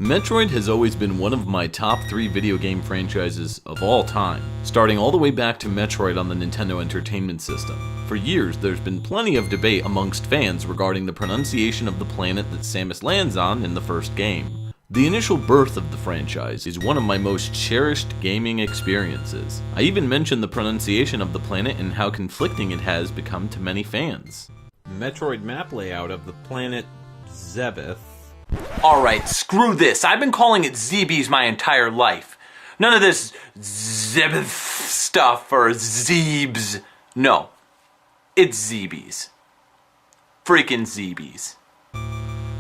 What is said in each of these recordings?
Metroid has always been one of my top 3 video game franchises of all time, starting all the way back to Metroid on the Nintendo Entertainment System. For years, there's been plenty of debate amongst fans regarding the pronunciation of the planet that Samus lands on in the first game. The initial birth of the franchise is one of my most cherished gaming experiences. I even mentioned the pronunciation of the planet and how conflicting it has become to many fans. Metroid map layout of the planet Zebeth. Alright, screw this. I've been calling it Zeebees my entire life. None of this Zebeth stuff or Zeebs. No. It's Zeebees. Freaking Zeebees.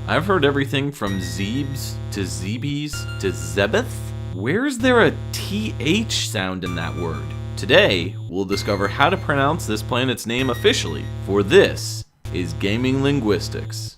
I've heard everything from Zeebs to Zeebees to Zebeth. Where is there a TH sound in that word? Today, we'll discover how to pronounce this planet's name officially, for this is Gaming Linguistics.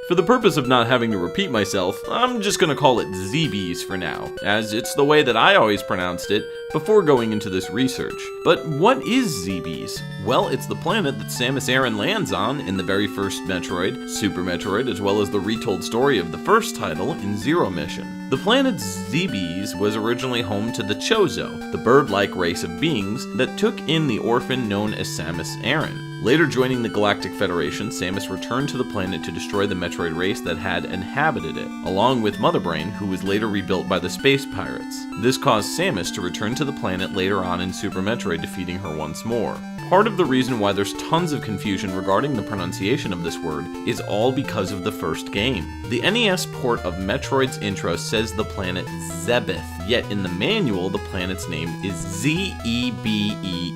For the purpose of not having to repeat myself, I'm just gonna call it Zeebees for now, as it's the way that I always pronounced it before going into this research. But what is Zeebees? Well, it's the planet that Samus Aran lands on in the very first Metroid, Super Metroid, as well as the retold story of the first title in Zero Mission. The planet Zeebees was originally home to the Chozo, the bird-like race of beings that took in the orphan known as Samus Aran. Later joining the Galactic Federation, Samus returned to the planet to destroy the Metroid race that had inhabited it, along with Mother Brain, who was later rebuilt by the Space Pirates. This caused Samus to return to the planet later on in Super Metroid, defeating her once more. Part of the reason why there's tons of confusion regarding the pronunciation of this word is all because of the first game. The NES port of Metroid's intro says the planet Zebeth, yet in the manual the planet's name is Zeebes.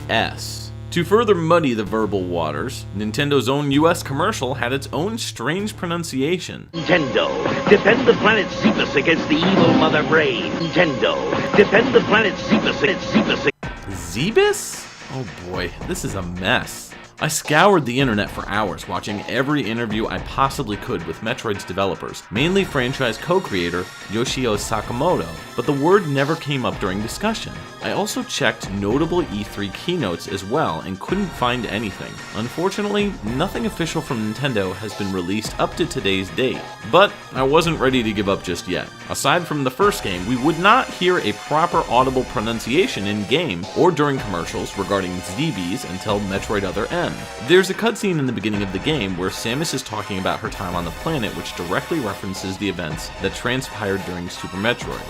To further muddy the verbal waters, Nintendo's own US commercial had its own strange pronunciation. Nintendo, defend the planet Zeebus against the evil Mother Brain. Nintendo, defend the planet Zeebus against Zeebus. Zebes? Oh boy, this is a mess. I scoured the internet for hours, watching every interview I possibly could with Metroid's developers, mainly franchise co-creator Yoshio Sakamoto, but the word never came up during discussion. I also checked notable E3 keynotes as well and couldn't find anything. Unfortunately, nothing official from Nintendo has been released up to today's date, but I wasn't ready to give up just yet. Aside from the first game, we would not hear a proper audible pronunciation in-game or during commercials regarding Zeebees until Metroid Other M. There's a cutscene in the beginning of the game where Samus is talking about her time on the planet, which directly references the events that transpired during Super Metroid.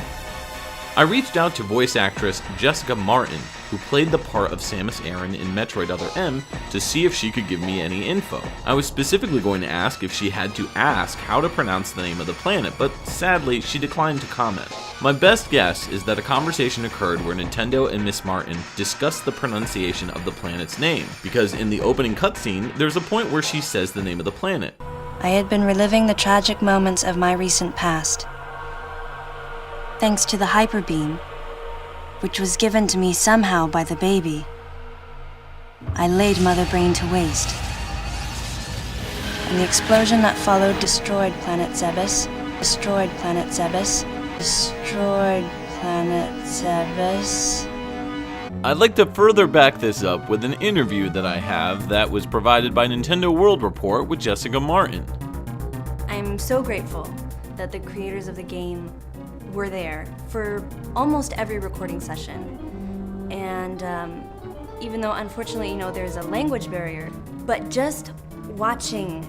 I reached out to voice actress Jessica Martin, who played the part of Samus Aran in Metroid Other M, to see if she could give me any info. I was specifically going to ask if she had to ask how to pronounce the name of the planet, but sadly, she declined to comment. My best guess is that a conversation occurred where Nintendo and Miss Martin discussed the pronunciation of the planet's name, because in the opening cutscene, there's a point where she says the name of the planet. I had been reliving the tragic moments of my recent past. Thanks to the hyper beam, which was given to me somehow by the baby, I laid Mother Brain to waste. And the explosion that followed destroyed planet Zebes, destroyed planet Zebes, destroyed planet Zebes. I'd like to further back this up with an interview that I have that was provided by Nintendo World Report with Jessica Martin. I'm so grateful that the creators of the game were there for almost every recording session. And even though unfortunately, there's a language barrier, but just watching,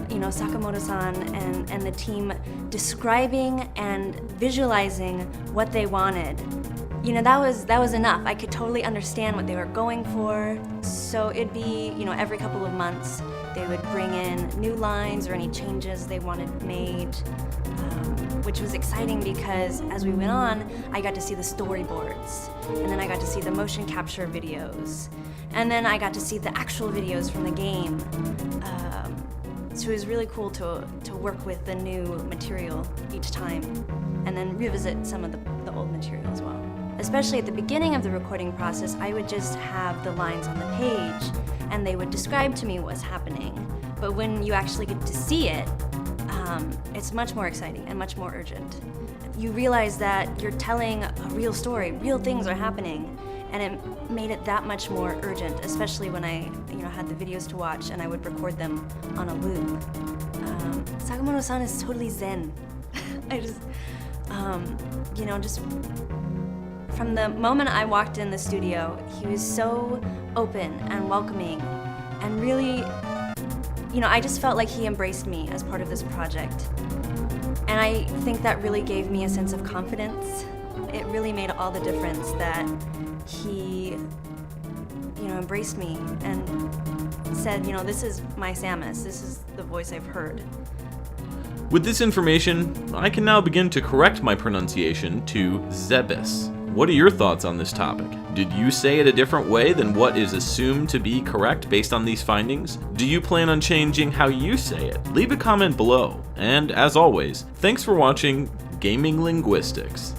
Sakamoto-san and the team describing and visualizing what they wanted, that was enough. I could totally understand what they were going for. So it'd be, every couple of months, they would bring in new lines or any changes they wanted made. Which was exciting because as we went on, I got to see the storyboards, and then I got to see the motion capture videos, and then I got to see the actual videos from the game. So it was really cool to work with the new material each time, and then revisit some of the old material as well. Especially at the beginning of the recording process, I would just have the lines on the page, and they would describe to me what's happening. But when you actually get to see it, it's much more exciting and much more urgent. You realize that you're telling a real story, real things are happening, and it made it that much more urgent, especially when I, had the videos to watch and I would record them on a loop. Sakamoto-san is totally zen. I just, just from the moment I walked in the studio, he was so open and welcoming, and really, I just felt like he embraced me as part of this project. And I think that really gave me a sense of confidence. It really made all the difference that he, embraced me and said, this is my Samus, this is the voice I've heard. With this information, I can now begin to correct my pronunciation to Zebes. What are your thoughts on this topic? Did you say it a different way than what is assumed to be correct based on these findings? Do you plan on changing how you say it? Leave a comment below. And as always, thanks for watching Gaming Linguistics.